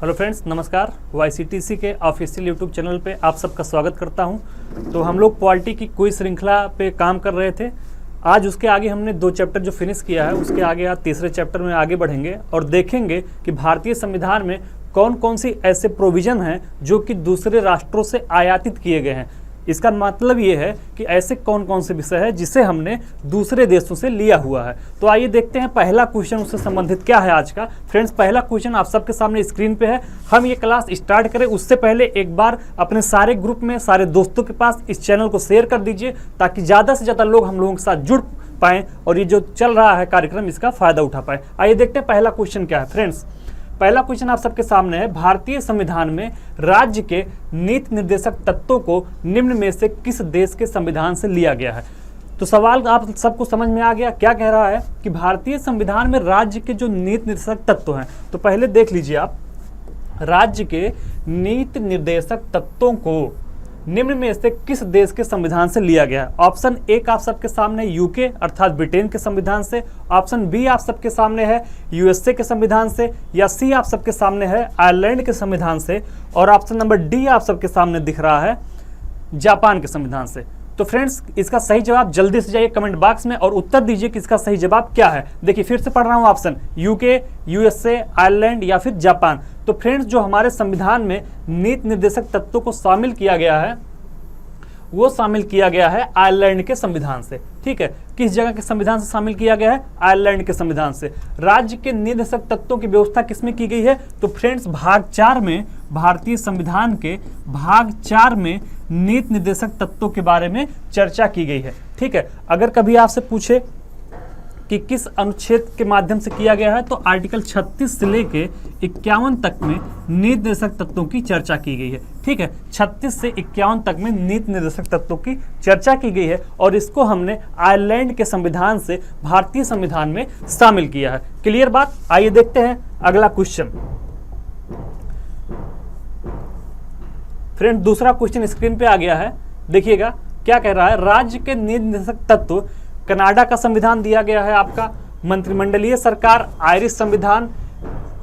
Hello friends, नमस्कार। YCTC के official YouTube channel पे आप सबका स्वागत करता हूं। तो हम लोग पॉलिटी की कोई श्रृंखला पे काम कर रहे थे। आज उसके आगे हमने 2 चैप्टर जो फिनिश किया है, उसके आगे आज तीसरे चैप्टर में आगे बढ़ेंगे और देखेंगे कि भारतीय संविधान में कौन कौन सी ऐसे प्रोविज़न हैं जो कि दूसरे राष्ट्रों से आयातित किए गए हैं। इसका मतलब ये है कि ऐसे कौन कौन से विषय है जिसे हमने दूसरे देशों से लिया हुआ है। तो आइए देखते हैं पहला क्वेश्चन उससे संबंधित क्या है आज का। फ्रेंड्स, पहला क्वेश्चन आप सबके सामने स्क्रीन पे है। हम ये क्लास स्टार्ट करें उससे पहले एक बार अपने सारे ग्रुप में सारे दोस्तों के पास इस चैनल को शेयर कर दीजिए ताकि ज़्यादा से ज़्यादा लोग हम लोगों के साथ जुड़ पाएँ और ये जो चल रहा है कार्यक्रम इसका फ़ायदा उठा पाए। आइए देखते हैं पहला क्वेश्चन क्या है। फ्रेंड्स, पहला क्वेश्चन आप सबके सामने है। भारतीय संविधान में राज्य के नीति निर्देशक तत्वों को निम्न में से किस देश के संविधान से लिया गया है। तो सवाल आप सबको समझ में आ गया। क्या कह रहा है कि भारतीय संविधान में राज्य के जो नीति निर्देशक तत्व हैं, तो पहले देख लीजिए आप, राज्य के नीति निर्देशक तत्वों को निम्न में से किस देश के संविधान से लिया गया है। ऑप्शन ए आप सबके सामने यूके अर्थात ब्रिटेन के संविधान से, ऑप्शन बी आप सबके सामने है यूएसए के संविधान से, या सी आप सबके सामने है आयरलैंड के संविधान से, और ऑप्शन नंबर डी आप सबके सामने दिख रहा है जापान के संविधान से। तो फ्रेंड्स, इसका सही जवाब जल्दी से जाइए कमेंट बॉक्स में और उत्तर दीजिए कि इसका सही जवाब क्या है। देखिए फिर से पढ़ रहा हूं ऑप्शन, यूके, यूएसए, आयरलैंड या फिर जापान। तो फ्रेंड्स, जो हमारे संविधान में नीति निर्देशक तत्वों को शामिल किया गया है वो शामिल किया गया है आयरलैंड के संविधान से। ठीक है, किस जगह के संविधान से शामिल किया गया है? आयरलैंड के संविधान से। राज्य के निर्देशक तत्वों की व्यवस्था किसमें की गई है? तो फ्रेंड्स, भाग 4 में, भारतीय संविधान के भाग 4 में नीति निर्देशक तत्वों के बारे में चर्चा की गई है। ठीक है, अगर कभी आपसे पूछे कि किस अनुच्छेद के माध्यम से किया गया है, तो आर्टिकल 36 से लेके 51 तक में नीति निर्देशक तत्वों की चर्चा की गई है। ठीक है, 36 से 51 तक में नीति निर्देशक तत्वों की चर्चा की गई है और इसको हमने आयरलैंड के संविधान से भारतीय संविधान में शामिल किया है। क्लियर बात? आइए देखते हैं अगला क्वेश्चन। फ्रेंड, दूसरा क्वेश्चन स्क्रीन पे आ गया है। देखिएगा क्या कह रहा है। राज्य के नीति निर्देशक तत्व, कनाडा का संविधान दिया गया है आपका, मंत्रिमंडलीय सरकार, आयरिश संविधान।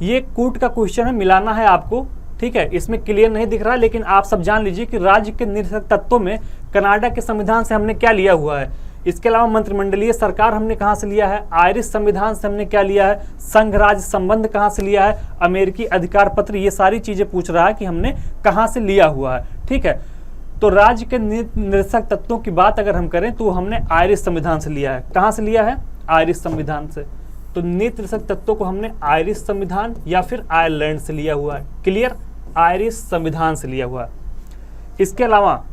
ये कूट का क्वेश्चन है, मिलाना है आपको। ठीक है, इसमें क्लियर नहीं दिख रहा है लेकिन आप सब जान लीजिए कि राज्य के निर्देशक तत्वों में कनाडा के संविधान से हमने क्या लिया हुआ है। इसके अलावा मंत्रिमंडलीय सरकार हमने कहाँ से लिया है, आयरिश संविधान से हमने क्या लिया है, संघ राज्य संबंध कहाँ से लिया है, अमेरिकी अधिकार पत्र, ये सारी चीजें पूछ रहा है कि हमने कहाँ से लिया हुआ है। ठीक है, तो राज्य के निर्देशक तत्वों की बात अगर हम करें तो हमने आयरिश संविधान से लिया है। कहाँ से लिया है? आयरिश संविधान से। तो नीति निर्देशक तत्वों को हमने आयरिश संविधान या फिर आयरलैंड से लिया हुआ है। क्लियर? आयरिश संविधान से लिया हुआ है। इसके अलावा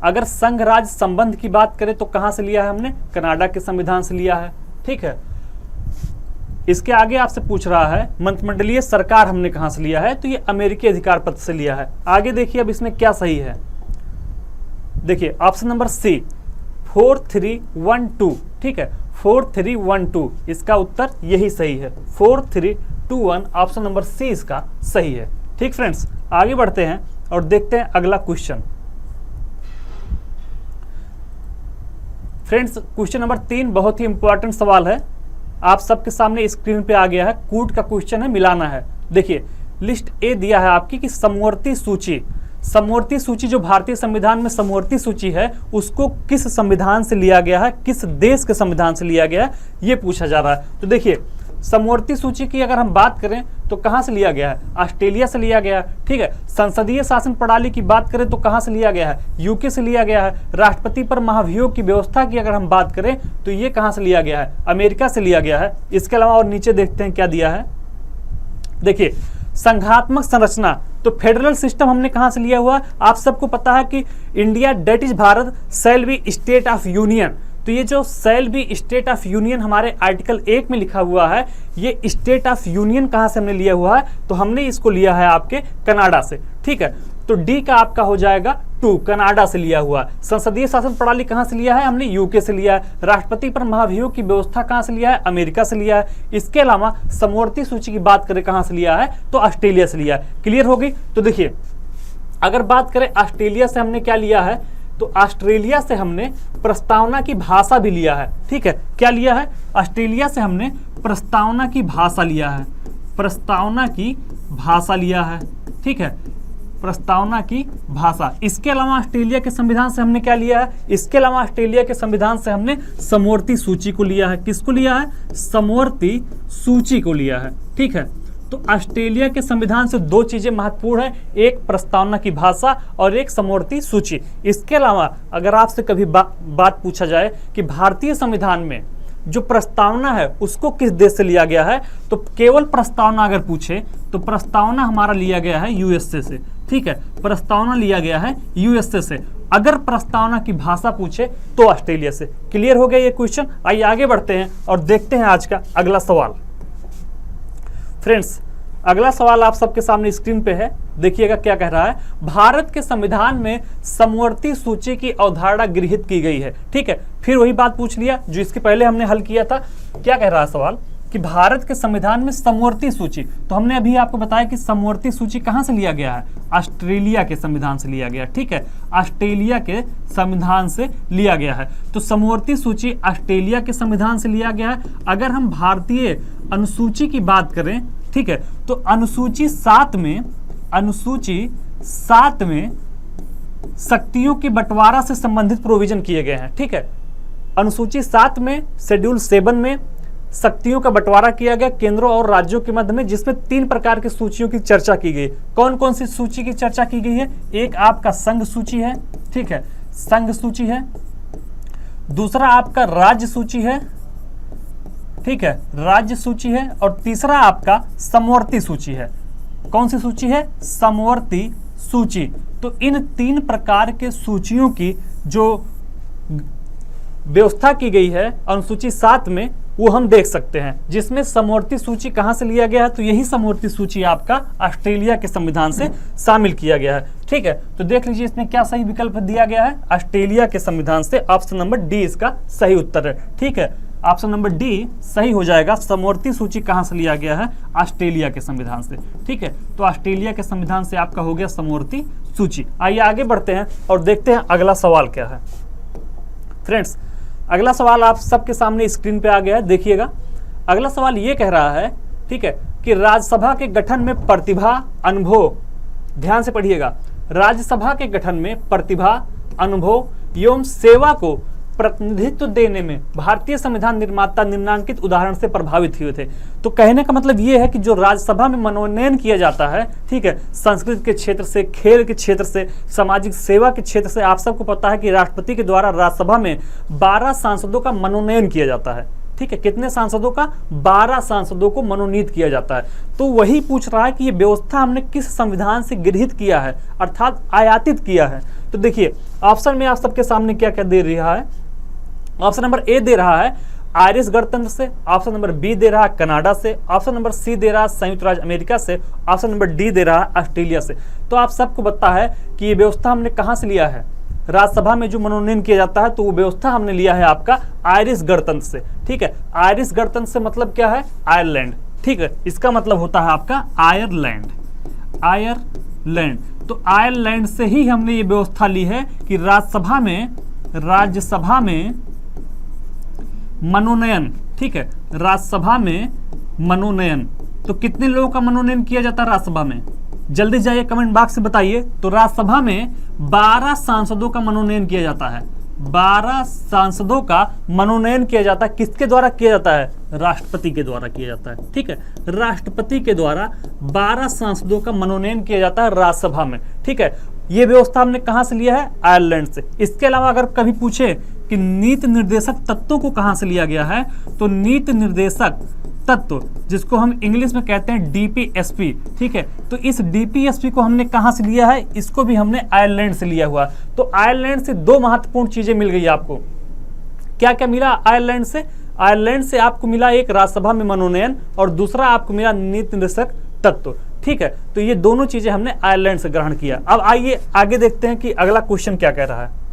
अगर संघ राज्य संबंध की बात करें तो कहाँ से लिया है हमने? कनाडा के संविधान से लिया है। ठीक है, इसके आगे आपसे पूछ रहा है मंत्रिमंडलीय सरकार हमने कहां से लिया है, तो ये अमेरिकी अधिकार पत्र से लिया है। आगे देखिए अब इसमें क्या सही है। देखिए ऑप्शन नंबर सी 4312। ठीक है, 4312 इसका उत्तर यही सही है। 4321 ऑप्शन नंबर सी इसका सही है। ठीक फ्रेंड्स, आगे बढ़ते हैं और देखते हैं अगला क्वेश्चन। फ्रेंड्स, क्वेश्चन नंबर 3 बहुत ही इंपॉर्टेंट सवाल है, आप सबके सामने स्क्रीन पे आ गया है। कूट का क्वेश्चन है, मिलाना है। देखिए लिस्ट ए दिया है आपकी कि समवर्ती सूची, समवर्ती सूची जो भारतीय संविधान में समवर्ती सूची है उसको किस संविधान से लिया गया है, किस देश के संविधान से लिया गया है, ये पूछा जा रहा है। तो देखिए समवर्ती सूची की अगर हम बात करें तो कहां से लिया गया है? ऑस्ट्रेलिया से लिया गया है। ठीक है, संसदीय शासन प्रणाली की बात करें तो कहां से लिया गया है? यूके से लिया गया है। राष्ट्रपति पर महाभियोग की व्यवस्था की अगर हम बात करें तो ये कहां से लिया गया है? अमेरिका से लिया गया है। इसके अलावा और नीचे देखते हैं क्या दिया है। देखिए संघात्मक संरचना, तो फेडरल सिस्टम हमने कहां से लिया हुआ? आप सबको पता है कि India that is Bharat shall be state of union. तो ये जो shall be state of union हमारे आर्टिकल 1 में लिखा हुआ है, ये स्टेट ऑफ यूनियन कहां से हमने लिया हुआ है? तो हमने इसको लिया है आपके कनाडा से। ठीक है, तो डी का आपका हो जाएगा 2, कनाडा से लिया हुआ। संसदीय शासन प्रणाली कहां से लिया है? हमने यूके से लिया है। राष्ट्रपति पर महाभियोग की व्यवस्था कहां से लिया है? अमेरिका से लिया है। इसके अलावा समवर्ती सूची की बात करें कहां से लिया है? तो ऑस्ट्रेलिया से लिया है। क्लियर हो गई? तो देखिए अगर बात करें ऑस्ट्रेलिया से हमने क्या लिया है, तो ऑस्ट्रेलिया से हमने प्रस्तावना की भाषा भी लिया है। ठीक है, क्या लिया है? ऑस्ट्रेलिया से हमने प्रस्तावना की भाषा लिया है। प्रस्तावना की भाषा लिया है, ठीक है, प्रस्तावना की भाषा। इसके अलावा ऑस्ट्रेलिया के संविधान से हमने क्या लिया है, इसके अलावा ऑस्ट्रेलिया के संविधान से हमने समवर्ती सूची को लिया है। किसको लिया है, समवर्ती सूची को लिया है, ठीक है। तो ऑस्ट्रेलिया के संविधान से दो चीजें महत्वपूर्ण है, एक प्रस्तावना की भाषा और एक समवर्ती सूची। इसके अलावा अगर आपसे कभी बात पूछा जाए कि भारतीय संविधान में जो प्रस्तावना है उसको किस देश से लिया गया है, तो केवल प्रस्तावना अगर पूछे तो प्रस्तावना हमारा लिया गया है यूएसए से, ठीक है, प्रस्तावना लिया गया है यूएसए से। अगर प्रस्तावना की भाषा पूछे तो ऑस्ट्रेलिया से। क्लियर हो गया ये क्वेश्चन। आइए आगे बढ़ते हैं और देखते हैं आज का अगला सवाल। फ्रेंड्स, अगला सवाल आप सबके सामने स्क्रीन पे है, देखिएगा क्या कह रहा है। भारत के संविधान में समवर्ती सूची की अवधारणा गृहीत की गई है, ठीक है। फिर वही बात पूछ लिया जो इसके पहले हमने हल किया था। क्या कह रहा है सवाल कि भारत के संविधान में समवर्ती सूची, तो हमने अभी आपको बताया कि समवर्ती सूची कहां से लिया गया है, ऑस्ट्रेलिया के संविधान से लिया गया, ठीक है, ऑस्ट्रेलिया के संविधान से लिया गया है। तो समवर्ती सूची ऑस्ट्रेलिया के संविधान से लिया गया है। अगर हम भारतीय अनुसूची की बात करें, ठीक है, तो अनुसूची 7 में शक्तियों के बंटवारा से संबंधित प्रोविजन किए गए हैं, ठीक है। अनुसूची 7 में शेड्यूल 7 में शक्तियों का बंटवारा किया गया केंद्रों और राज्यों के मध्य में, जिसमें 3 प्रकार की सूचियों की चर्चा की गई। कौन कौन सी सूची की चर्चा की गई है, एक आपका संघ सूची है, ठीक है, संघ सूची है। दूसरा आपका राज्य सूची है, ठीक है, राज्य सूची है। और तीसरा आपका समवर्ती सूची है। कौन सी सूची है, समवर्ती सूची। तो इन 3 प्रकार के सूचियों की जो व्यवस्था की गई है अनुसूची 7 में, वो हम देख सकते हैं, जिसमें समवर्ती सूची कहां से लिया गया है, तो यही समवर्ती सूची आपका ऑस्ट्रेलिया के संविधान से शामिल किया गया है, ठीक है। तो देख लीजिए इसमें क्या सही विकल्प दिया गया है, ऑस्ट्रेलिया के संविधान से। ऑप्शन नंबर डी इसका सही उत्तर है, ठीक है, ऑप्शन नंबर डी सही हो जाएगा। समवर्ती सूची कहां से लिया गया है, ऑस्ट्रेलिया के संविधान से, ठीक है। तो ऑस्ट्रेलिया के संविधान से आपका हो गया समवर्ती सूची। आइए आगे बढ़ते हैं और देखते हैं अगला सवाल क्या है। फ्रेंड्स, अगला सवाल आप सबके सामने स्क्रीन पे आ गया है, देखिएगा। अगला सवाल ये कह रहा है, ठीक है, कि राज्यसभा के गठन में प्रतिभा, अनुभव, ध्यान से पढ़िएगा, राज्यसभा के गठन में प्रतिभा, अनुभव एवं सेवा को प्रतिनिधित्व देने में भारतीय संविधान निर्माता निम्नांकित उदाहरण से प्रभावित हुए थे। तो कहने का मतलब ये है कि जो राज्यसभा में मनोनयन किया जाता है, ठीक है, संस्कृति के क्षेत्र से, खेल के क्षेत्र से, सामाजिक सेवा के क्षेत्र से, आप सबको पता है कि राष्ट्रपति के द्वारा राज्यसभा में 12 सांसदों का मनोनयन किया जाता है, ठीक है। कितने सांसदों का, 12 सांसदों को मनोनीत किया जाता है। तो वही पूछ रहा है कि ये व्यवस्था हमने किस संविधान से गृहीत किया है, अर्थात आयातित किया है। तो देखिए ऑप्शन में आप सबके सामने क्या क्या दे रहा है। ऑप्शन नंबर ए दे रहा है आयरिश गणतंत्र से, ऑप्शन नंबर बी दे रहा है कनाडा से, ऑप्शन नंबर सी दे रहा है संयुक्त राज्य अमेरिका से, ऑप्शन नंबर डी दे रहा है ऑस्ट्रेलिया से। तो आप सबको पता है कि ये व्यवस्था हमने कहां से लिया है, राज्यसभा में जो मनोनयन किया जाता है, तो वो व्यवस्था हमने लिया है आपका आयरिश गणतंत्र से, ठीक है। आयरिश गणतंत्र से मतलब क्या है, आयरलैंड, ठीक है, इसका मतलब होता है आपका आयरलैंड, आयरलैंड। तो आयरलैंड से ही हमने ये व्यवस्था ली है कि राज्यसभा में मनोनयन, ठीक है, राज्यसभा में मनोनयन। तो कितने लोगों का मनोनयन किया जाता है राज्यसभा में, जल्दी जाइए कमेंट बॉक्स से बताइए। तो राज्यसभा में 12 सांसदों का मनोनयन किया जाता है, 12 सांसदों का मनोनयन किया जाता है। किसके द्वारा किया जाता है, राष्ट्रपति के द्वारा किया जाता है, ठीक है, राष्ट्रपति के द्वारा 12 सांसदों का मनोनयन किया जाता है राज्यसभा में, ठीक है। ये व्यवस्था हमने कहां से लिया है, आयरलैंड से। इसके अलावा अगर कभी पूछे कि नीति निर्देशक तत्वों को कहां से लिया गया है, तो नीति निर्देशक तत्व, जिसको हम इंग्लिश में कहते हैं डीपीएसपी, ठीक है, तो इस डीपीएसपी को हमने कहां से लिया है, इसको भी हमने आयरलैंड से लिया हुआ। तो आयरलैंड से 2 महत्वपूर्ण चीजें मिल गई आपको। क्या क्या मिला आयरलैंड से, आयरलैंड से आपको मिला एक राज्यसभा में मनोनयन और दूसरा आपको मिला नीति निर्देशक तत्व, ठीक है। तो ये दोनों चीजें हमने आयरलैंड से ग्रहण किया। अब आइए आगे देखते हैं कि अगला क्वेश्चन क्या कह रहा है।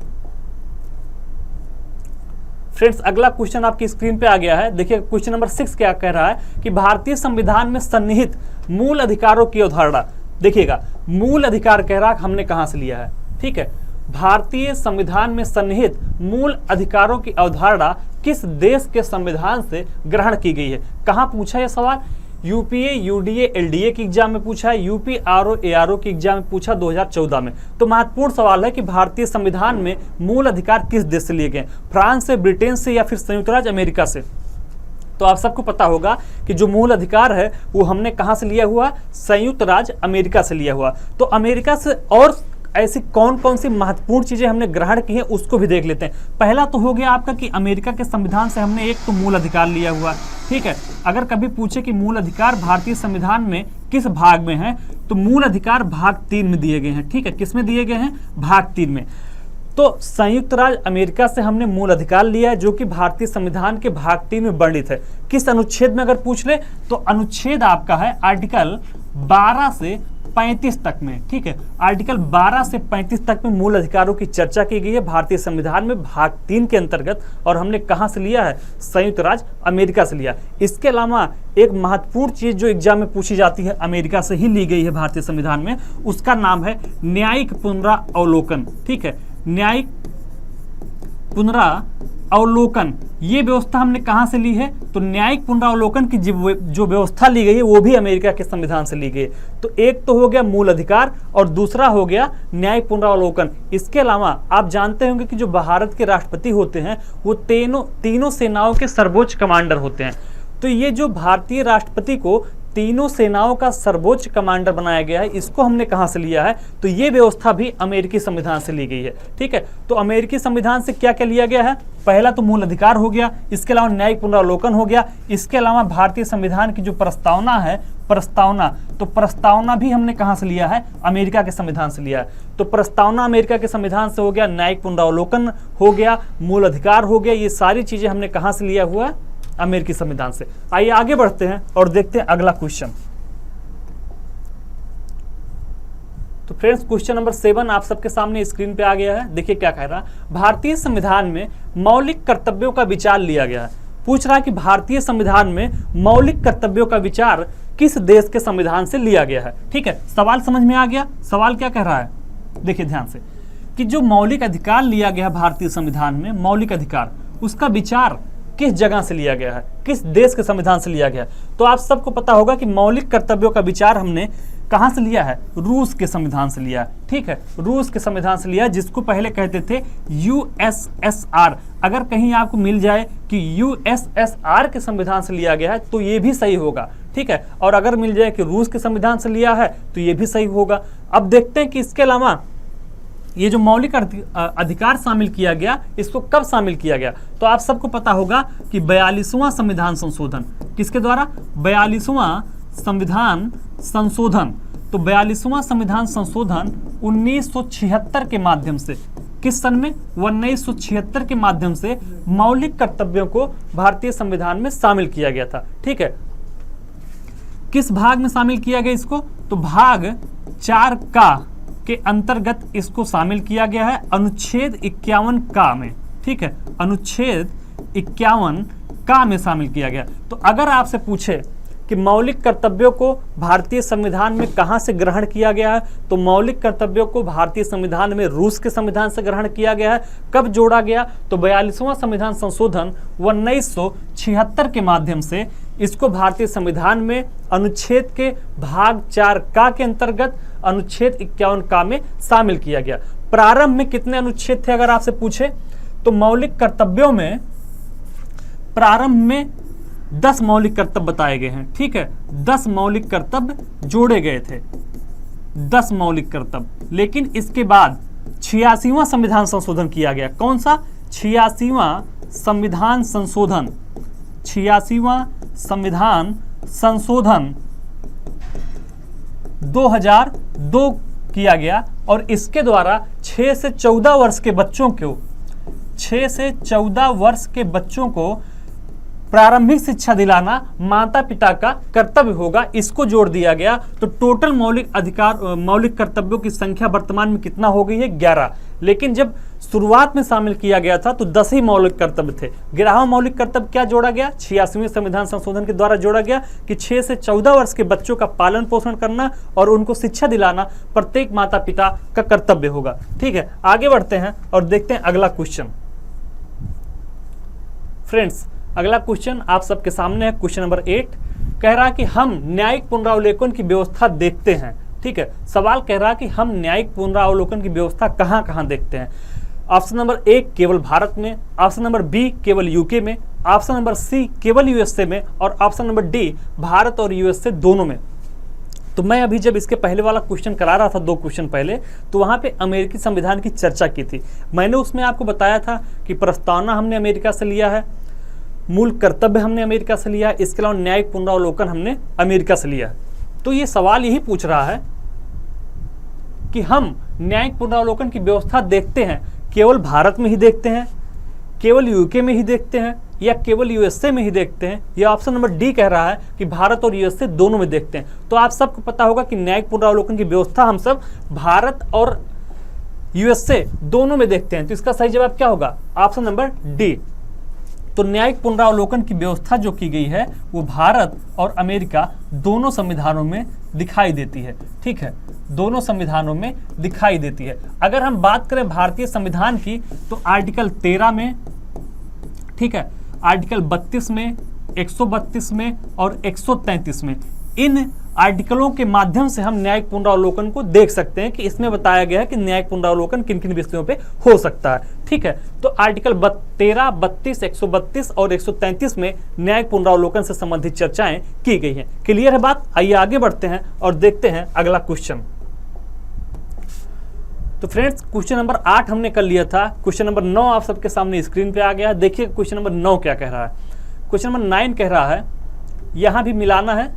फ्रेंड्स, अगला क्वेश्चन आपकी स्क्रीन पे आ गया है, देखिए क्वेश्चन नंबर 6 क्या कह रहा है कि भारतीय संविधान में सन्निहित मूल अधिकारों की अवधारणा। देखिएगा मूल अधिकार कह रहा है हमने कहां से लिया है, ठीक है, भारतीय संविधान में सन्निहित मूल अधिकारों की अवधारणा किस देश के संविधान से ग्रहण की गई है। कहां पूछा यह सवाल, यूपीए, यूडीए, एलडीए की एग्जाम में पूछा है, यूपी आरओ, एआरओ की एग्जाम में पूछा 2014 में। तो महत्वपूर्ण सवाल है कि भारतीय संविधान में मूल अधिकार किस देश से लिए गए, फ्रांस से, ब्रिटेन से या फिर संयुक्त राज्य अमेरिका से। तो आप सबको पता होगा कि जो मूल अधिकार है वो हमने कहां से लिया हुआ, संयुक्त राज्य अमेरिका से लिया हुआ। तो अमेरिका से और ऐसी कौन कौन सी महत्वपूर्ण चीजें हमने ग्रहण की है उसको भी देख लेते हैं। पहला तो हो गया आपका कि अमेरिका के संविधान से हमने एक तो मूल अधिकार लिया हुआ, ठीक है। अगर कभी पूछे कि मूल अधिकार भारतीय संविधान में किस भाग में है, तो मूल अधिकार भाग 3 में दिए गए हैं, ठीक है। किस में दिए गए हैं, भाग 3 में। तो संयुक्त राज्य अमेरिका से हमने मूल अधिकार लिया है जो कि भारतीय संविधान के भाग 3 में वर्णित है। किस अनुच्छेद में अगर पूछ ले तो अनुच्छेद आपका है आर्टिकल 12 से 35 तक में, ठीक है। आर्टिकल 12 से 35 तक में मूल अधिकारों की चर्चा की गई है भारतीय संविधान में भाग 3 के अंतर्गत, और हमने कहां से लिया है, संयुक्त राज्य अमेरिका से लिया। इसके अलावा एक महत्वपूर्ण चीज जो एग्जाम में पूछी जाती है, अमेरिका से ही ली गई है भारतीय संविधान में, उसका नाम है न्यायिक पुनरावलोकन, ठीक है। न्यायिक पुनरावलोकन, ये व्यवस्था हमने कहां से ली है, तो न्यायिक पुनरावलोकन की जो व्यवस्था ली गई है वो भी अमेरिका के संविधान से ली गई है। तो एक तो हो गया मूल अधिकार और दूसरा हो गया न्यायिक पुनरावलोकन। इसके अलावा आप जानते होंगे कि जो भारत के राष्ट्रपति होते हैं वो तीनों सेनाओं के सर्वोच्च कमांडर होते हैं। तो ये जो भारतीय राष्ट्रपति को तीनों सेनाओं का सर्वोच्च कमांडर बनाया गया है, इसको हमने कहां से लिया है, तो ये व्यवस्था भी अमेरिकी संविधान से ली गई है, ठीक है। तो अमेरिकी संविधान से क्या क्या लिया गया है, पहला तो मूल अधिकार हो गया, इसके अलावा न्यायिक पुनरावलोकन हो गया, इसके अलावा भारतीय संविधान की जो प्रस्तावना है, तो प्रस्तावना भी हमने कहां से लिया है, अमेरिका के संविधान से लिया है। तो प्रस्तावना अमेरिका के संविधान से हो गया, न्यायिक पुनरावलोकन हो गया, मूल अधिकार हो गया, ये सारी चीजें हमने कहां से लिया हुआ है, अमेरिकी संविधान से। आइए आगे बढ़ते हैं और देखते हैं अगला क्वेश्चन। तो फ्रेंड्स क्वेश्चन नंबर 7 आप सबके सामने स्क्रीन पे आ गया है। देखिए क्या कह रहा है, भारतीय संविधान में मौलिक कर्तव्यों का विचार लिया गया है। पूछ रहा है कि भारतीय संविधान में मौलिक कर्तव्यों का विचार किस देश के संविधान से लिया गया है, ठीक है। सवाल समझ में आ गया, सवाल क्या कह रहा है, देखिए ध्यान से, कि जो मौलिक अधिकार लिया गया है भारतीय संविधान में, मौलिक अधिकार, उसका विचार किस जगह से लिया गया है, किस देश के संविधान से लिया गया है। तो आप सबको पता होगा कि मौलिक कर्तव्यों का विचार हमने कहां से लिया है, रूस के संविधान से लिया है, ठीक है। रूस के संविधान से लिया, जिसको पहले कहते थे यूएसएसआर। अगर कहीं आपको मिल जाए कि यूएसएसआर के संविधान से लिया गया है तो ये भी सही होगा, ठीक है। और अगर मिल जाए कि रूस के संविधान से लिया है तो ये भी सही होगा। अब देखते हैं कि इसके अलावा ये जो मौलिक अधिकार शामिल किया गया, इसको कब शामिल किया गया। तो आप सबको पता होगा कि 42वां संविधान संशोधन, किसके द्वारा, 42वां संविधान संशोधन। तो 42वां संविधान संशोधन 1976 के माध्यम से, किस सन में, 1976 के माध्यम से मौलिक कर्तव्यों को भारतीय संविधान में शामिल किया गया था, ठीक है। किस भाग में शामिल किया गया इसको, तो भाग 4 का के अंतर्गत इसको शामिल किया गया है, अनुच्छेद 51 का में, ठीक है। अनुच्छेद 51 का में शामिल किया गया। तो अगर आपसे पूछे कि मौलिक कर्तव्यों को भारतीय संविधान में कहां से ग्रहण किया गया है, तो मौलिक कर्तव्यों को भारतीय संविधान में रूस के संविधान से ग्रहण किया गया है। कब जोड़ा गया, तो 42वां संविधान संशोधन 1976 के माध्यम से इसको भारतीय संविधान में अनुच्छेद के भाग 4 का के अंतर्गत अनुच्छेद 51 का में शामिल किया गया। प्रारंभ में कितने अनुच्छेद थे अगर आपसे पूछे, तो मौलिक कर्तव्यों में प्रारंभ में 10 मौलिक कर्तव्य बताए गए हैं, ठीक है। 10 मौलिक कर्तव्य जोड़े गए थे, 10 मौलिक कर्तव्य। लेकिन इसके बाद 86वां संविधान संशोधन किया गया। कौन सा, 86वां संविधान संशोधन, 86वां संविधान संशोधन 2002 किया गया, और इसके द्वारा 6 से 14 वर्ष के बच्चों को, 6 से 14 वर्ष के बच्चों को प्रारंभिक शिक्षा दिलाना माता पिता का कर्तव्य होगा, इसको जोड़ दिया गया। तो टोटल मौलिक कर्तव्यों की संख्या वर्तमान में कितना हो गई है, 11। लेकिन जब शुरुआत में शामिल किया गया था तो 10 ही मौलिक कर्तव्य थे। 11वां मौलिक कर्तव्य क्या जोड़ा गया, 86वें संविधान संशोधन के द्वारा जोड़ा गया कि 6 से 14 वर्ष के बच्चों का पालन पोषण करना और उनको शिक्षा दिलाना प्रत्येक माता पिता का कर्तव्य होगा, ठीक है। आगे बढ़ते हैं और देखते हैं अगला क्वेश्चन। फ्रेंड्स अगला क्वेश्चन आप सबके सामने है, क्वेश्चन नंबर 8। कह रहा है कि हम न्यायिक पुनरावलोकन की व्यवस्था देखते हैं। ठीक है, सवाल कह रहा है कि हम न्यायिक पुनरावलोकन की व्यवस्था कहाँ कहाँ देखते हैं। ऑप्शन नंबर ए केवल भारत में, ऑप्शन नंबर बी केवल यूके में, ऑप्शन नंबर सी केवल यूएसए में, और ऑप्शन नंबर डी भारत और यूएसए दोनों में। तो मैं अभी जब इसके पहले वाला क्वेश्चन करा रहा था 2 क्वेश्चन पहले, तो वहाँ पे अमेरिकी संविधान की चर्चा की थी। मैंने उसमें आपको बताया था कि प्रस्तावना हमने अमेरिका से लिया है, मूल कर्तव्य हमने अमेरिका से लिया है, इसके अलावा न्यायिक पुनरावलोकन हमने अमेरिका से लिया है। तो ये सवाल यही पूछ रहा है कि हम न्यायिक पुनरावलोकन की व्यवस्था देखते हैं केवल भारत में ही देखते हैं, केवल यूके में ही देखते हैं, या केवल यूएसए में ही देखते हैं, या ऑप्शन नंबर डी कह रहा है कि भारत और यूएसए दोनों में देखते हैं। तो आप सबको पता होगा कि न्यायिक पुनरावलोकन की व्यवस्था हम सब भारत और यूएसए दोनों में देखते हैं। तो इसका सही जवाब क्या होगा? Option number D. तो न्यायिक पुनरावलोकन की व्यवस्था जो की गई है वो भारत और अमेरिका दोनों संविधानों में दिखाई देती है। ठीक है, दोनों संविधानों में दिखाई देती है। अगर हम बात करें भारतीय संविधान की तो आर्टिकल 13 में, ठीक है, आर्टिकल 32 में, 132 में और 133 में, इन आर्टिकलों के माध्यम से हम न्यायिक पुनरावलोकन को देख सकते हैं कि इसमें बताया गया है कि न्यायिक पुनरावलोकन किन किन विषयों पे हो सकता है। ठीक है, तो आर्टिकल 13, 32, 132 और 133 में न्यायिक पुनरावलोकन से संबंधित चर्चाएं की गई हैं। क्लियर है बात? आइए आगे बढ़ते हैं और देखते हैं अगला क्वेश्चन। तो फ्रेंड्स, क्वेश्चन नंबर 8 हमने कर लिया था। क्वेश्चन नंबर 9 आप सबके सामने स्क्रीन पे आ गया। देखिए क्वेश्चन नंबर 9 क्या कह रहा है। क्वेश्चन नंबर 9 कह रहा है, यहां भी मिलाना है,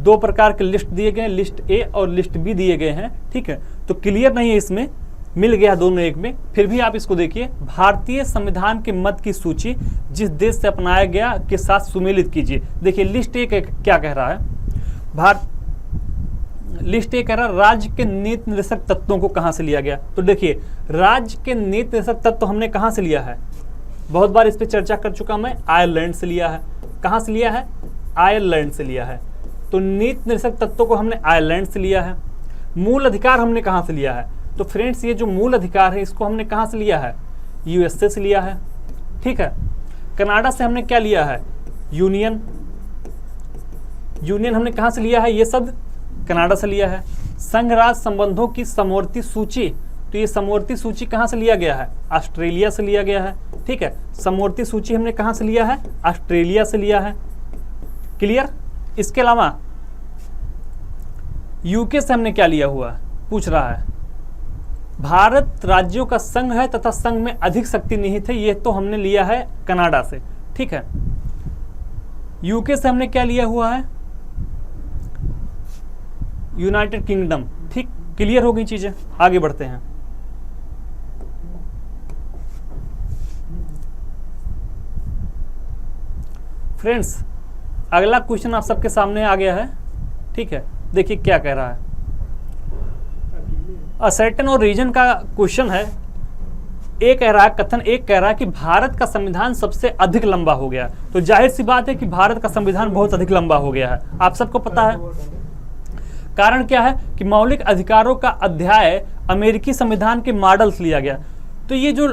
2 प्रकार के लिस्ट दिए गए हैं, लिस्ट ए और लिस्ट बी दिए गए हैं। ठीक है, तो क्लियर नहीं है, इसमें मिल गया दोनों एक में, फिर भी आप इसको देखिए। भारतीय संविधान के मत की सूची जिस देश से अपनाया गया के साथ सुमेलित कीजिए। देखिए लिस्ट ए क्या कह रहा है, लिस्ट ए कह रहा है राज्य के नीति निर्देशक तत्वों को कहां से लिया गया। तो देखिए राज्य के नीति निर्देशक तत्व हमने कहां से लिया है, बहुत बार इस पर चर्चा कर चुका मैं, आयरलैंड से लिया है। कहां से लिया है? आयरलैंड से लिया है। तो नीति निर्देशक तत्वों को हमने आयरलैंड से लिया है। मूल अधिकार हमने कहां से लिया है? तो फ्रेंड्स ये जो मूल अधिकार है इसको हमने कहां से लिया है? यूएसए से लिया है। ठीक है, कनाडा से हमने क्या लिया है? यूनियन हमने कहां से लिया है? ये शब्द कनाडा से लिया है। संघ राज्य संबंधों की समवर्ती सूची, तो ये समवर्ती सूची कहां से लिया गया है? ऑस्ट्रेलिया से लिया गया है। ठीक है, समवर्ती सूची हमने कहां से लिया है? ऑस्ट्रेलिया से लिया है। क्लियर? इसके अलावा यूके से हमने क्या लिया हुआ पूछ रहा है, भारत राज्यों का संघ है तथा संघ में अधिक शक्ति निहित है, ये तो हमने लिया है कनाडा से। ठीक है, यूके से हमने क्या लिया हुआ है? United kingdom. ठीक, क्लियर हो गई चीजें, आगे बढ़ते हैं। फ्रेंड्स, अगला क्वेश्चन आप सबके सामने आ गया है। ठीक है, देखिए क्या कह रहा है। असर्टेन और रीजन का क्वेश्चन है। एक कह रहा है, कथन एक कह रहा है कि भारत का संविधान सबसे अधिक लंबा हो गया। तो जाहिर सी बात है कि भारत का संविधान बहुत अधिक लंबा हो गया है, आप सबको पता है। कारण क्या है कि मौलिक अधिकारों का अध्याय अमेरिकी संविधान के मॉडल से लिया गया। तो ये जो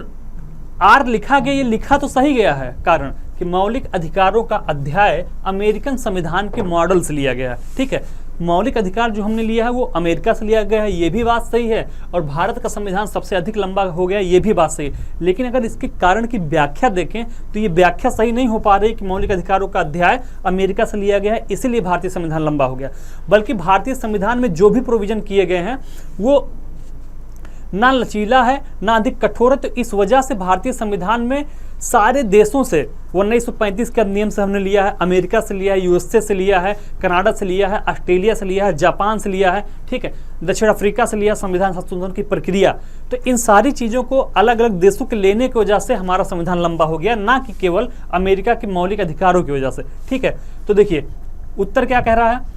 आर लिखा गया, ये लिखा तो सही गया है, कारण कि मौलिक अधिकारों का अध्याय अमेरिकन संविधान के मॉडल से लिया गया है। ठीक है, मौलिक अधिकार जो हमने लिया है वो अमेरिका से लिया गया है, ये भी बात सही है, और भारत का संविधान सबसे अधिक लंबा हो गया, ये भी बात सही है। लेकिन अगर इसके कारण की व्याख्या देखें तो ये व्याख्या सही नहीं हो पा रही कि मौलिक अधिकारों का अध्याय अमेरिका से लिया गया है इसीलिए भारतीय संविधान लंबा हो गया, बल्कि भारतीय संविधान में जो भी प्रोविजन किए गए हैं वो ना लचीला है ना अधिक कठोर है। तो इस वजह से भारतीय संविधान में सारे देशों से 1935 के अधिनियम से हमने लिया है, अमेरिका से लिया है, यूएसए से लिया है, कनाडा से लिया है, ऑस्ट्रेलिया से लिया है, जापान से लिया है, ठीक है, दक्षिण अफ्रीका से लिया संविधान संशोधन की प्रक्रिया। तो इन सारी चीज़ों को अलग अलग देशों के लेने की वजह से हमारा संविधान लंबा हो गया, ना कि केवल अमेरिका के मौलिक अधिकारों की वजह से। ठीक है, तो देखिए उत्तर क्या कह रहा है,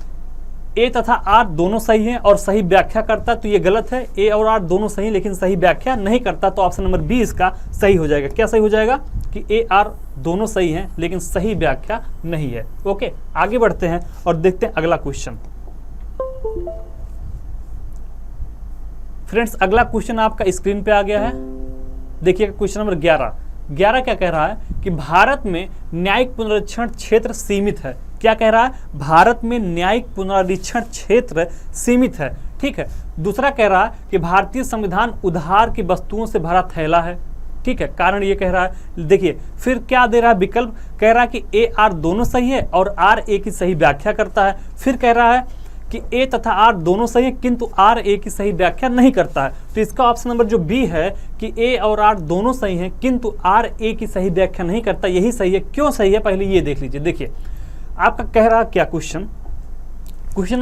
ए तथा आर दोनों सही हैं और सही व्याख्या करता, तो ये गलत है। ए और आर दोनों सही लेकिन सही व्याख्या नहीं करता, तो ऑप्शन नंबर बी इसका सही हो जाएगा। क्या सही हो जाएगा कि ए आर दोनों सही हैं लेकिन सही व्याख्या नहीं है। ओके, आगे बढ़ते हैं और देखते हैं अगला क्वेश्चन। फ्रेंड्स, अगला क्वेश्चन आपका स्क्रीन पे आ गया है। देखिए क्वेश्चन नंबर 11 क्या कह रहा है कि भारत में न्यायिक पुनरीक्षण क्षेत्र सीमित है। क्या कह रहा है, भारत में न्यायिक पुनरीक्षण क्षेत्र सीमित है। ठीक है। दूसरा कह रहा है कि भारतीय संविधान उधार की वस्तुओं से भरा थैला है। ठीक है, कारण ये कह रहा है। देखिए फिर क्या दे रहा है विकल्प, कह रहा है कि ए आर दोनों सही है और आर ए की सही व्याख्या करता है। फिर कह रहा है कि ए तथा आर दोनों सही है किंतु आर ए की सही व्याख्या नहीं करता है। तो इसका ऑप्शन नंबर जो बी है कि ए और आर दोनों सही हैं किंतु आर ए की सही व्याख्या नहीं करता, यही सही है। क्यों सही है पहले ये देख लीजिए। देखिए आपका कह रहा क्या क्वेश्चन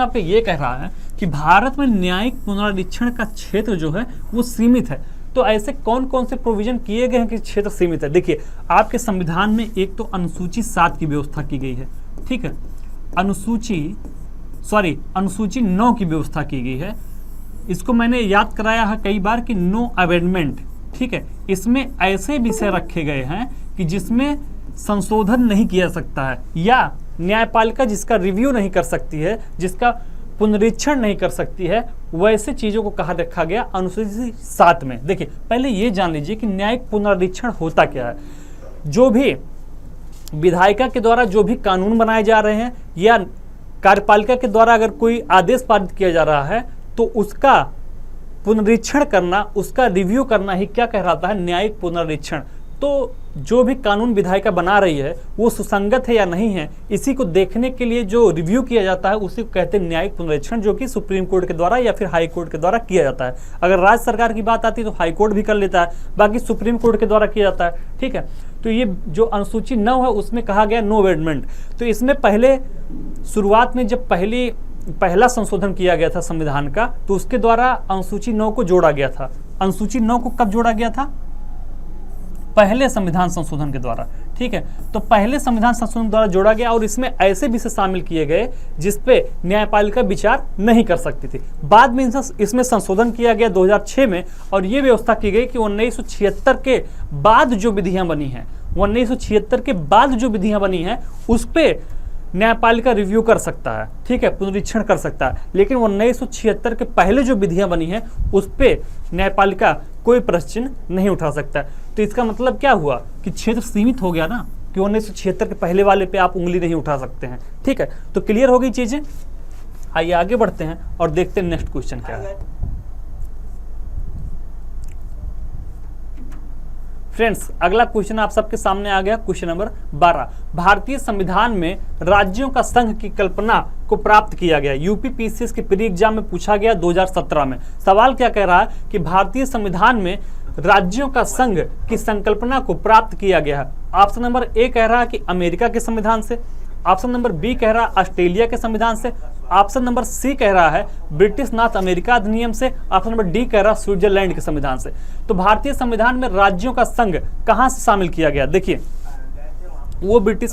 आपका ये कह रहा है कि भारत में न्यायिक पुनरीक्षण का क्षेत्र जो है वो सीमित है। तो ऐसे कौन कौन से प्रोविजन किए गए हैं कि क्षेत्र सीमित है। देखिए आपके संविधान में एक तो अनुसूची 7 की व्यवस्था की गई है। ठीक है, अनुसूची 9 की व्यवस्था की गई है। इसको मैंने याद कराया है कई बार कि नो अमेंडमेंट। ठीक है, इसमें ऐसे विषय रखे गए हैं कि जिसमें संशोधन नहीं किया सकता है या न्यायपालिका जिसका रिव्यू नहीं कर सकती है, जिसका पुनरीक्षण नहीं कर सकती है, वैसे चीजों को कहा रखा गया अनुसूची 7 में। देखिए पहले ये जान लीजिए कि न्यायिक पुनरीक्षण होता क्या है। जो भी विधायिका के द्वारा जो भी कानून बनाए जा रहे हैं या कार्यपालिका के द्वारा अगर कोई आदेश पारित किया जा रहा है तो उसका पुनरीक्षण करना, उसका रिव्यू करना ही क्या कहलाता है, न्यायिक पुनरीक्षण। तो जो भी कानून विधायिका बना रही है वो सुसंगत है या नहीं है, इसी को देखने के लिए जो रिव्यू किया जाता है उसी को कहते हैं न्यायिक पुनरीक्षण, जो कि सुप्रीम कोर्ट के द्वारा या फिर हाई कोर्ट के द्वारा किया जाता है। अगर राज्य सरकार की बात आती है तो हाई कोर्ट भी कर लेता है, बाकी सुप्रीम कोर्ट के द्वारा किया जाता है। ठीक है, तो ये जो अनुसूची 9 है उसमें कहा गया नो अमेंडमेंट। तो इसमें पहले शुरुआत में जब पहला संशोधन किया गया था संविधान का तो उसके द्वारा अनुसूची 9 को जोड़ा गया था। अनुसूची 9 को कब जोड़ा गया था, पहले संविधान संशोधन के द्वारा। ठीक है, तो पहले संविधान संशोधन द्वारा जोड़ा गया और इसमें ऐसे विषय शामिल किए गए जिसपे न्यायपालिका विचार नहीं कर सकती थी। बाद में इसमें संशोधन किया गया 2006 में और ये व्यवस्था की गई कि 1976 के बाद जो विधियां बनी हैं, 1976 के बाद जो विधियां बनी हैं उस पर न्यायपालिका रिव्यू कर सकता है। ठीक है, पुनरीक्षण कर सकता है, लेकिन 1976 के पहले जो विधियां बनी हैं उस पर न्यायपालिका कोई प्रश्न नहीं उठा सकता। तो इसका मतलब क्या हुआ कि क्षेत्र सीमित हो गया ना, कि 1976 के पहले वाले पे आप उंगली नहीं उठा सकते हैं। ठीक है, तो क्लियर हो गई चीजें। आइए आगे बढ़ते हैं और देखते हैं नेक्स्ट क्वेश्चन क्या है। फ्रेंड्स अगला क्वेश्चन आप सबके सामने आ गया, क्वेश्चन नंबर 12। भारतीय संविधान में राज्यों का संघ की कल्पना को प्राप्त किया गया। यूपी पीसीएस के प्री एग्जाम में पूछा गया 2017 में। सवाल क्या कह रहा है कि भारतीय संविधान में राज्यों का संघ की संकल्पना को प्राप्त किया गया है। ऑप्शन नंबर ए कह रहा है कि अमेरिका के संविधान से, ऑप्शन नंबर बी कह रहा है ऑस्ट्रेलिया के संविधान से, ऑप्शन नंबर सी कह रहा है ब्रिटिश नॉर्थ अमेरिका अधिनियम से, ऑप्शन नंबर डी कह रहा है स्विट्जरलैंड के संविधान से। तो भारतीय संविधान में राज्यों का संघ कहां से शामिल किया गया, देखिए वो ब्रिटिश।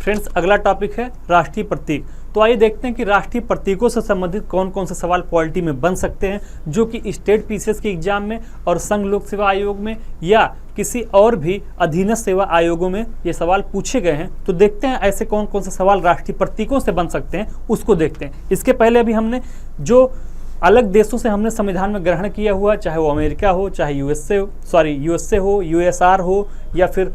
फ्रेंड्स अगला टॉपिक है राष्ट्रीय प्रतीक। तो आइए देखते हैं कि राष्ट्रीय प्रतीकों से संबंधित कौन कौन से सवाल पॉलिटी में बन सकते हैं, जो कि स्टेट पीसीएस के एग्जाम में और संघ लोक सेवा आयोग में या किसी और भी अधीनस्थ सेवा आयोगों में ये सवाल पूछे गए हैं। तो देखते हैं ऐसे कौन कौन से सवाल राष्ट्रीय प्रतीकों से बन सकते हैं, उसको देखते हैं। इसके पहले अभी हमने जो अलग देशों से हमने संविधान में ग्रहण किया हुआ, चाहे वो अमेरिका हो, चाहे यूएसए हो, यूएसआर हो, या फिर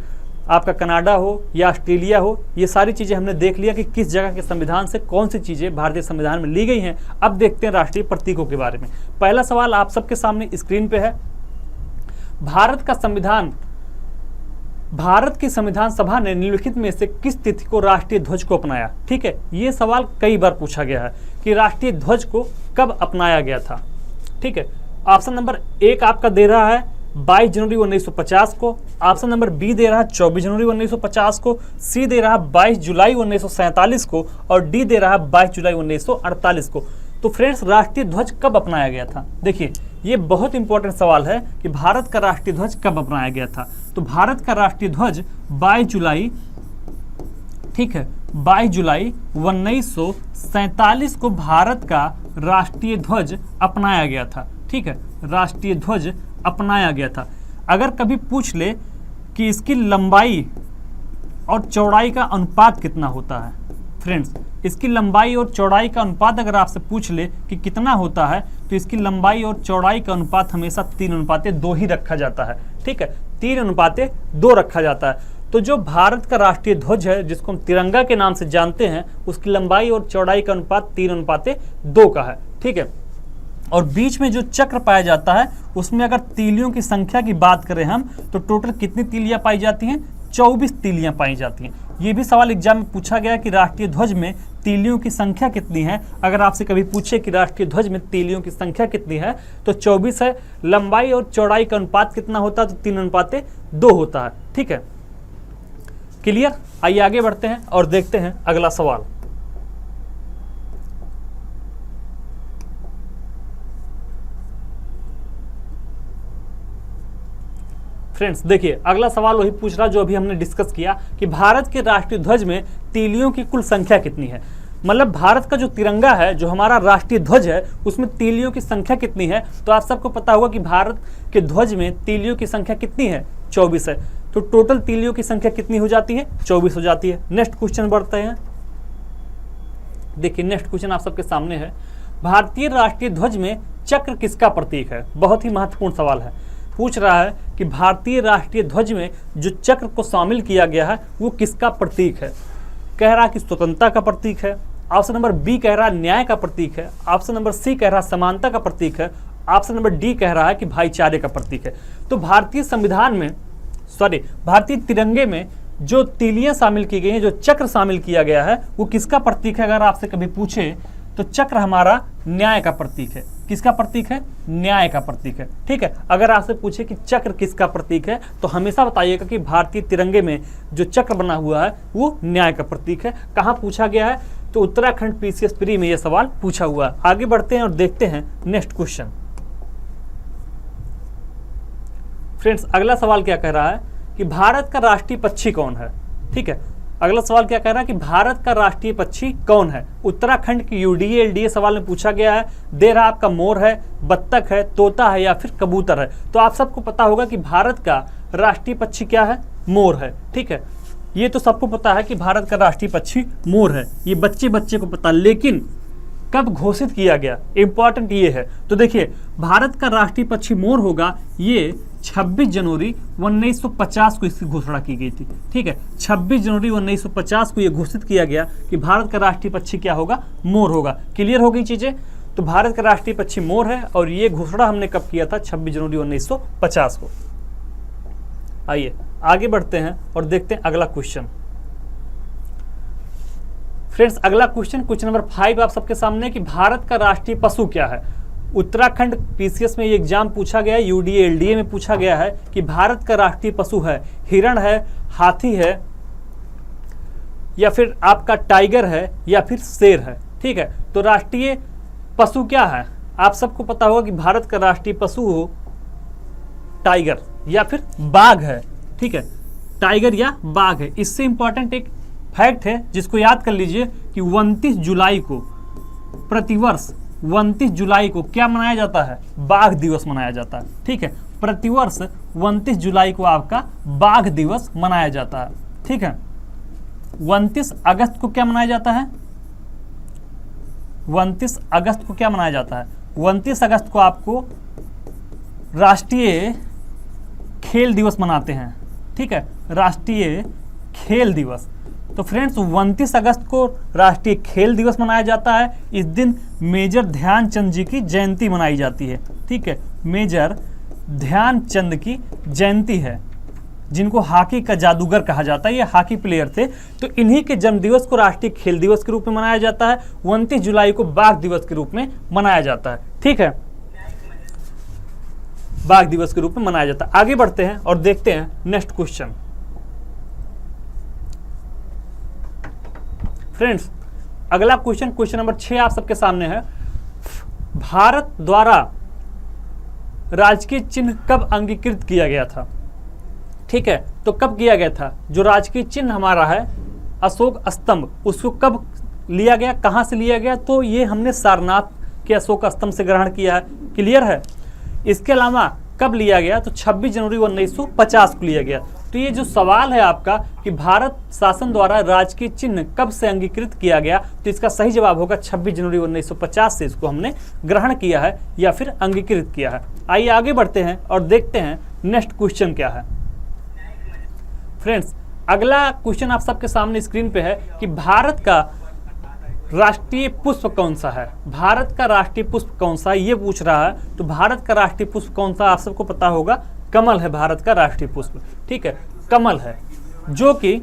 आपका कनाडा हो या ऑस्ट्रेलिया हो, ये सारी चीज़ें हमने देख लिया कि किस जगह के संविधान से कौन सी चीज़ें भारतीय संविधान में ली गई हैं। अब देखते हैं राष्ट्रीय प्रतीकों के बारे में। पहला सवाल आप सबके सामने स्क्रीन पे है। भारत की संविधान सभा ने निम्नलिखित में से किस तिथि को राष्ट्रीय ध्वज को अपनाया। ठीक है, ये सवाल कई बार पूछा गया है कि राष्ट्रीय ध्वज को कब अपनाया गया था। ठीक है, ऑप्शन नंबर 1 आपका दे रहा है 22 जनवरी 1950 को, ऑप्शन नंबर बी दे रहा है 24 जनवरी 1950 को, सी दे रहा है 22 जुलाई 1947 को और डी दे रहा है 22 जुलाई 1948 को। तो फ्रेंड्स राष्ट्रीय ध्वज कब अपनाया गया था, देखिए ये बहुत इंपॉर्टेंट सवाल है कि भारत का राष्ट्रीय ध्वज कब अपनाया गया था। तो भारत का राष्ट्रीय ध्वज 22 जुलाई, ठीक है, 22 जुलाई 1947 को भारत का राष्ट्रीय ध्वज अपनाया गया था। ठीक है, राष्ट्रीय ध्वज अपनाया गया था। अगर कभी पूछ ले कि इसकी लंबाई और चौड़ाई का अनुपात कितना होता है, फ्रेंड्स इसकी लंबाई और चौड़ाई का अनुपात अगर आपसे पूछ ले कि कितना होता है, तो इसकी लंबाई और चौड़ाई का अनुपात हमेशा 3:2 ही रखा जाता है। ठीक है, 3:2 रखा जाता है। तो जो भारत का राष्ट्रीय ध्वज है, जिसको हम तिरंगा के नाम से जानते हैं, उसकी लंबाई और चौड़ाई का अनुपात 3:2 का है। ठीक है, और बीच में जो चक्र पाया जाता है उसमें अगर तीलियों की संख्या की बात करें हम, तो टोटल कितनी तीलियां पाई जाती हैं? 24 तीलियां पाई जाती हैं। ये भी सवाल एग्जाम में पूछा गया कि राष्ट्रीय ध्वज में तीलियों की संख्या कितनी है। अगर आपसे कभी पूछे कि राष्ट्रीय ध्वज में तीलियों की संख्या कितनी है, तो 24 है। लंबाई और चौड़ाई का अनुपात कितना होता है? तो 3:2 होता है। ठीक है, क्लियर? आइए आगे बढ़ते हैं और देखते हैं अगला सवाल। फ्रेंड्स देखिए, अगला सवाल वही पूछ रहा जो अभी हमने डिस्कस किया कि भारत के राष्ट्रीय ध्वज में तीलियों की कुल संख्या कितनी है। मतलब भारत का जो तिरंगा है, जो हमारा राष्ट्रीय ध्वज है, उसमें तीलियों की संख्या कितनी है। तो आप सबको पता होगा कि भारत के ध्वज में तीलियों की संख्या कितनी है? 24 है। तो टोटल तीलियों की संख्या कितनी हो जाती है? 24 हो जाती है। नेक्स्ट क्वेश्चन बढ़ते हैं। देखिए, नेक्स्ट क्वेश्चन आप सबके सामने है, भारतीय राष्ट्रीय ध्वज में चक्र किसका प्रतीक है? बहुत ही महत्वपूर्ण सवाल है। पूछ रहा है कि भारतीय राष्ट्रीय ध्वज में जो चक्र को शामिल किया गया है वो किसका प्रतीक है। कह रहा कि स्वतंत्रता का प्रतीक है। ऑप्शन नंबर बी कह रहा न्याय का प्रतीक है। ऑप्शन नंबर सी कह रहा समानता का प्रतीक है। ऑप्शन नंबर डी कह रहा है कि भाईचारे का प्रतीक है। तो भारतीय संविधान में, भारतीय तिरंगे में जो तीलियां शामिल की गई हैं, जो चक्र शामिल किया गया है, वो किसका प्रतीक है? अगर आपसे कभी पूछे तो चक्र हमारा न्याय का प्रतीक है। किसका प्रतीक है? न्याय का प्रतीक है। ठीक है, अगर आपसे पूछे कि चक्र किसका प्रतीक है, तो हमेशा बताइएगा कि भारतीय तिरंगे में जो चक्र बना हुआ है वो न्याय का प्रतीक है। कहाँ पूछा गया है? तो उत्तराखंड पीसीएस प्री में यह सवाल पूछा हुआ है। आगे बढ़ते हैं और देखते हैं नेक्स्ट क्वेश्चन। फ्रेंड्स, अगला सवाल क्या कह रहा है कि भारत का राष्ट्रीय पक्षी कौन है? ठीक है, अगला सवाल क्या कह रहा है कि भारत का राष्ट्रीय पक्षी कौन है? उत्तराखंड की यूडीए एलडीए सवाल में पूछा गया है। दे रहा आपका मोर है, बत्तख है, तोता है या फिर कबूतर है। तो आप सबको पता होगा कि भारत का राष्ट्रीय पक्षी क्या है? मोर है। ठीक है, ये तो सबको पता है कि भारत का राष्ट्रीय पक्षी मोर है। ये बच्चे बच्चे को पता, लेकिन कब घोषित किया गया, इंपॉर्टेंट ये है। तो देखिए, भारत का राष्ट्रीय पक्षी मोर होगा, ये 26 जनवरी 1950 को इसकी घोषणा की गई थी। ठीक है, 26 जनवरी 1950 को यह घोषित किया गया कि भारत का राष्ट्रीय पक्षी क्या होगा? मोर होगा। क्लियर हो गई चीजें? तो भारत का राष्ट्रीय पक्षी मोर है और ये घोषणा हमने कब किया था? 26 जनवरी 1950 को। आइए आगे बढ़ते हैं और देखते हैं अगला क्वेश्चन। फ्रेंड्स, अगला क्वेश्चन नंबर 5 आप सबके सामने कि भारत का राष्ट्रीय पशु क्या है। उत्तराखंड पीसीएस में ये एग्जाम पूछा गया है, यूडीए एलडीए में पूछा गया है कि भारत का राष्ट्रीय पशु है हिरण है, हाथी है, या फिर आपका टाइगर है, या फिर शेर है। ठीक है, तो राष्ट्रीय पशु क्या है? आप सबको पता होगा कि भारत का राष्ट्रीय पशु हो टाइगर या फिर बाघ है। ठीक है, टाइगर या बाघ है। इससे इंपॉर्टेंट एक फैक्ट है जिसको याद कर लीजिए कि 29 जुलाई को प्रतिवर्ष 29 जुलाई को क्या मनाया जाता है? बाघ दिवस मनाया जाता है। ठीक है, प्रतिवर्ष 29 जुलाई को आपका बाघ दिवस मनाया जाता है। ठीक है, 29 अगस्त को क्या मनाया जाता है? 29 अगस्त को क्या मनाया जाता है? 29 अगस्त को आपको राष्ट्रीय खेल दिवस मनाते हैं। ठीक है, राष्ट्रीय खेल दिवस। तो फ्रेंड्स, 29 अगस्त को राष्ट्रीय खेल दिवस मनाया जाता है। इस दिन मेजर ध्यानचंद जी की जयंती मनाई जाती है। ठीक है, मेजर ध्यानचंद की जयंती है, जिनको हॉकी का जादूगर कहा जाता है। ये हॉकी प्लेयर थे। तो इन्हीं के जन्म दिवस को राष्ट्रीय खेल दिवस के रूप में मनाया जाता है। 29 जुलाई को बाघ दिवस के रूप में मनाया जाता है। ठीक है, बाघ दिवस के रूप में मनाया जाता है। आगे बढ़ते हैं और देखते हैं नेक्स्ट क्वेश्चन। फ्रेंड्स, अगला क्वेश्चन नंबर 6 आप सबके सामने है। भारत द्वारा राजकीय चिन्ह कब अंगीकृत किया गया था? ठीक है, तो कब किया गया था? जो राजकीय चिन्ह हमारा है अशोक स्तंभ, उसको कब लिया गया, कहां से लिया गया? तो ये हमने सारनाथ के अशोक स्तंभ से ग्रहण किया है। क्लियर है? इसके अलावा कब लिया गया? तो 26 जनवरी 1950 को लिया गया। तो ये जो सवाल है आपका कि भारत शासन द्वारा राजकीय चिन्ह कब से अंगीकृत किया गया, तो इसका सही जवाब होगा 26 जनवरी 1950 से इसको हमने ग्रहण किया है या फिर अंगीकृत किया है। आइए आगे बढ़ते हैं और देखते हैं नेक्स्ट क्वेश्चन क्या है। फ्रेंड्स, अगला क्वेश्चन आप सबके सामने स्क्रीन पे है कि भारत का राष्ट्रीय पुष्प कौन सा है। भारत का राष्ट्रीय पुष्प कौन सा है ये पूछ रहा है। तो भारत का राष्ट्रीय पुष्प कौन सा आप सबको पता होगा, कमल है भारत का राष्ट्रीय पुष्प। ठीक है, कमल है, जो कि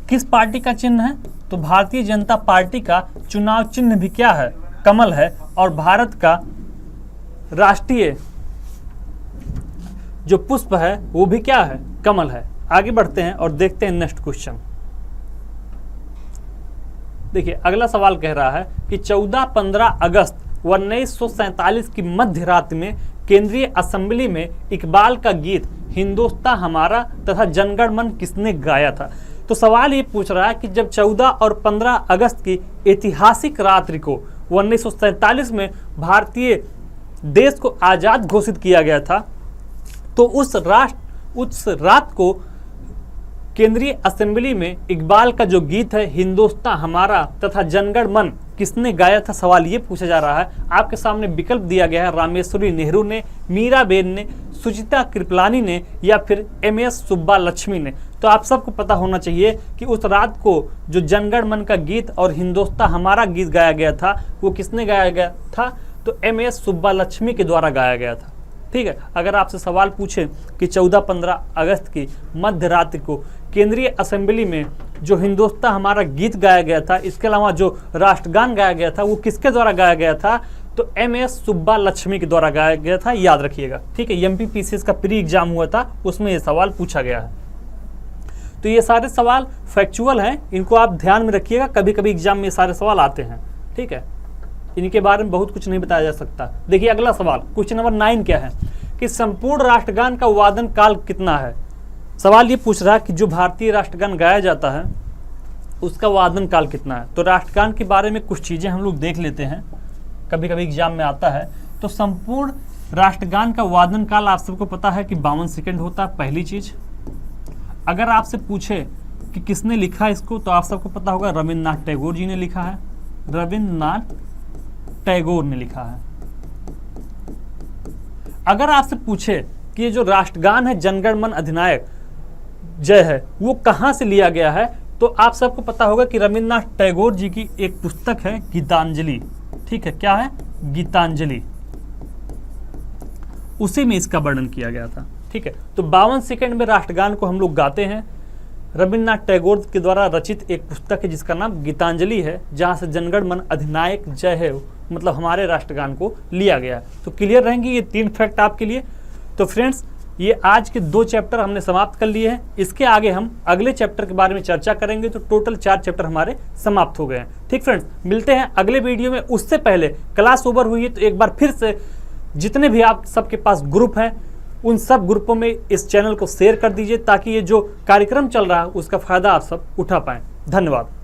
किस पार्टी का चिन्ह है, तो भारतीय जनता पार्टी का चुनाव चिन्ह भी क्या है, कमल है। और भारत का राष्ट्रीय जो पुष्प है वो भी क्या है, कमल है। आगे बढ़ते हैं और देखते हैं नेक्स्ट क्वेश्चन। देखिए अगला सवाल कह रहा है कि 14-15 अगस्त 1947 की मध्य रात में केंद्रीय असेंबली में इकबाल का गीत हिंदुस्तान हमारा तथा जनगण मन किसने गाया था। तो सवाल ये पूछ रहा है कि जब 14 और 15 अगस्त की ऐतिहासिक रात्रि को 1947 में भारतीय देश को आज़ाद घोषित किया गया था, तो उस रात को केंद्रीय असेंबली में इकबाल का जो गीत है हिंदुस्तान हमारा तथा जनगण मन किसने गाया था, सवाल ये पूछा जा रहा है। आपके सामने विकल्प दिया गया है, रामेश्वरी नेहरू ने, मीराबेन ने, सुचिता कृपलानी ने या फिर MS सुब्बालक्ष्मी ने। तो आप सबको पता होना चाहिए कि उस रात को जो जनगण मन का गीत और हिंदुस्तान हमारा गीत गाया गया था वो किसने गाया गया था, तो MS सुब्बालक्ष्मी के द्वारा गाया गया था। ठीक है, अगर आपसे सवाल पूछे कि 14-15 अगस्त की मध्य रात्रि को केंद्रीय असेंबली में जो हिंदुस्तान हमारा गीत गाया गया था, इसके अलावा जो राष्ट्रगान गाया गया था वो किसके द्वारा गाया गया था, तो MS सुब्बालक्ष्मी के द्वारा गाया गया था, याद रखिएगा। ठीक है, MPPCS का प्री एग्जाम हुआ था उसमें ये सवाल पूछा गया है। तो ये सारे सवाल फैक्चुअल हैं, इनको आप ध्यान में रखिएगा, कभी कभी एग्जाम में ये सारे सवाल आते हैं। ठीक है, इनके बारे में बहुत कुछ नहीं बताया जा सकता। देखिए अगला सवाल क्वेश्चन नंबर 9 क्या है कि संपूर्ण राष्ट्रगान का वादन काल कितना है। सवाल ये पूछ रहा है कि जो भारतीय राष्ट्रगान गाया जाता है उसका वादन काल कितना है। तो राष्ट्रगान के बारे में कुछ चीज़ें हम लोग देख लेते हैं, कभी कभी एग्जाम में आता है। तो संपूर्ण राष्ट्रगान का वादन काल आप सबको पता है कि 52 सेकंड होता है, पहली चीज़। अगर आपसे पूछे कि किसने लिखा इसको, तो आप सबको पता होगा रविन्द्रनाथ टैगोर जी ने लिखा है, रविन्द्रनाथ टैगोर ने लिखा है। अगर आपसे पूछे कि ये जो राष्ट्रगान है जनगण मन अधिनायक जय है वो कहाँ से लिया गया है, तो आप सबको पता होगा कि रविन्द्रनाथ टैगोर जी की एक पुस्तक है गीतांजलि। ठीक है, क्या है, गीतांजलि, उसी में इसका वर्णन किया गया था। ठीक है, तो 52 सेकंड में राष्ट्रगान को हम लोग गाते हैं। रविन्द्रनाथ टैगोर के द्वारा रचित एक पुस्तक है जिसका नाम गीतांजलि है, जहाँ से जनगण मन अधिनायक जय है मतलब हमारे राष्ट्रगान को लिया गया है। तो क्लियर रहेंगे ये 3 फैक्ट आपके लिए। तो फ्रेंड्स ये आज के 2 चैप्टर हमने समाप्त कर लिए हैं। इसके आगे हम अगले चैप्टर के बारे में चर्चा करेंगे। तो टोटल 4 चैप्टर हमारे समाप्त हो गए हैं। ठीक फ्रेंड्स, मिलते हैं अगले वीडियो में। उससे पहले क्लास ओवर हुई है तो एक बार फिर से जितने भी आप सबके पास ग्रुप हैं उन सब ग्रुपों में इस चैनल को शेयर कर दीजिए ताकि ये जो कार्यक्रम चल रहा है उसका फायदा आप सब उठा पाएं। धन्यवाद।